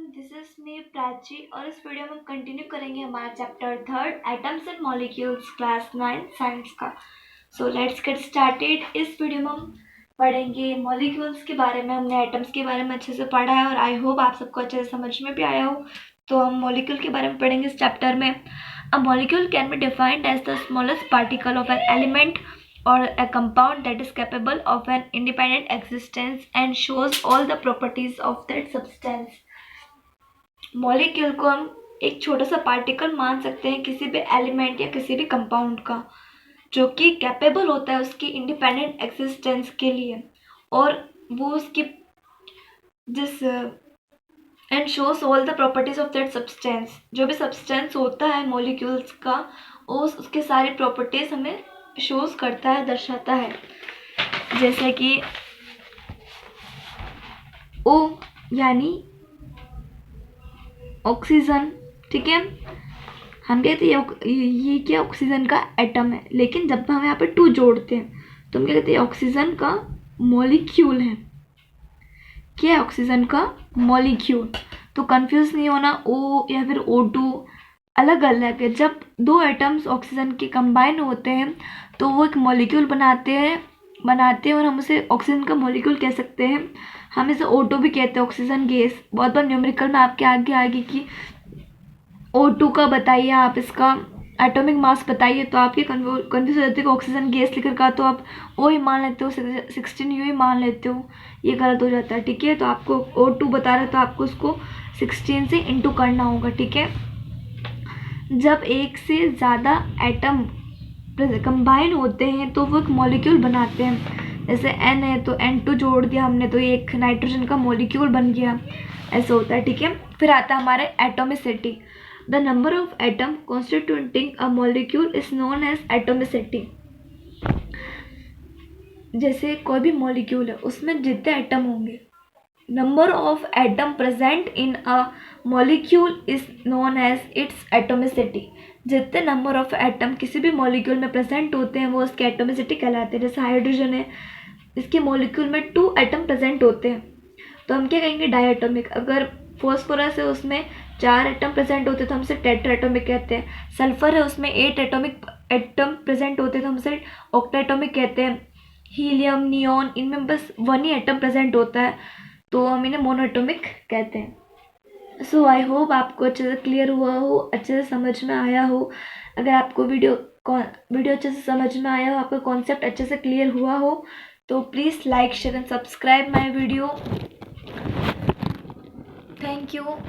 This is me Prachi और इस video में हम कंटिन्यू करेंगे हमारा chapter third atoms and molecules class 9 science का। So let's get started. इस वीडियो में हम पढ़ेंगे मॉलिक्यूल्स के बारे में। हमने एटम्स के बारे में अच्छे से पढ़ा है और आई होप आप सबको अच्छे से समझ में भी आया हो। तो हम मॉलिक्यूल के बारे में पढ़ेंगे इस चैप्टर में। A molecule can be defined as the smallest particle of an element or a compound that is capable of an independent existence and shows all the properties of that substance। Molecule को हम एक छोटा सा particle मान सकते हैं किसी भी एलिमेंट या किसी भी कंपाउंड का, जो कि कैपेबल होता है उसकी इंडिपेंडेंट एग्जिस्टेंस के लिए, और वो उसकी जिस and shows all the properties of that substance. जो भी सब्सटेंस होता है मॉलिक्यूल्स का, उसके सारी प्रॉपर्टीज हमें शोज करता है, दर्शाता है। जैसे कि ओ यानी ऑक्सीजन, ठीक है। हम कहते हैं ये क्या ऑक्सीजन का एटम है, लेकिन जब हम यहाँ पे 2 जोड़ते हैं तो हम क्या कहते हैं ऑक्सीजन का मॉलिक्यूल है। क्या है ऑक्सीजन का मॉलिक्यूल। तो कंफ्यूज नहीं होना, ओ या फिर O2 अलग अलग है। जब 2 एटम्स ऑक्सीजन के कंबाइन होते हैं तो वो एक मॉलिक्यूल बनाते हैं और हम उसे ऑक्सीजन का मॉलिक्यूल कह सकते हैं। हम इसे O2 भी कहते हैं, ऑक्सीजन गैस। बहुत बार न्यूमेरिकल में आपके आगे आएगी कि O2 का बताइए, आप इसका एटॉमिक मास बताइए, तो आपके कन्फ्यूज हो जाते हो कि ऑक्सीजन गैस लिखकर का तो आप O ही मान लेते हो, 16U ही मान लेते हो, ये गलत हो जाता है, ठीक है। तो आपको O2 बता रहे तो आपको उसको 16 से इंटू करना होगा, ठीक है। जब एक से ज़्यादा एटम कंबाइन होते हैं तो वो एक मॉलिक्यूल बनाते हैं। जैसे N है तो N2 जोड़ दिया हमने तो एक नाइट्रोजन का मॉलिक्यूल बन गया, ऐसा होता है, ठीक है। फिर आता है हमारे atomicity. The number of atom constituting a molecule is known as atomicity. जैसे कोई भी मॉलिक्यूल है उसमें जितने एटम होंगे, number of atom present in a molecule is known as its atomicity. जितने नंबर ऑफ एटम किसी भी मॉलिक्यूल में प्रेजेंट होते हैं वो उसके एटोमिसिटी कहलाते हैं। जैसे हाइड्रोजन है, इसके मॉलिक्यूल में 2 एटम प्रेजेंट होते हैं तो हम क्या कहेंगे डायएटॉमिक। अगर फॉस्फोरस है उसमें 4 एटम प्रेजेंट होते तो हम उसे टेट्राएटॉमिक कहते हैं। सल्फर है उसमें 8 एटम प्रेजेंट होते तो हम उसे ऑक्टाएटॉमिक कहते हैं। हीलियम, नियॉन, इनमें बस 1 ही एटम प्रेजेंट होता है तो हम इन्हें मोनोएटॉमिक कहते हैं। सो आई होप आपको अच्छे से क्लियर हुआ हो, अच्छे से समझ में आया हो। अगर आपको वीडियो अच्छे से समझ में आया हो, आपका कॉन्सेप्ट अच्छे से क्लियर हुआ हो, तो please like, share and subscribe my video. Thank you.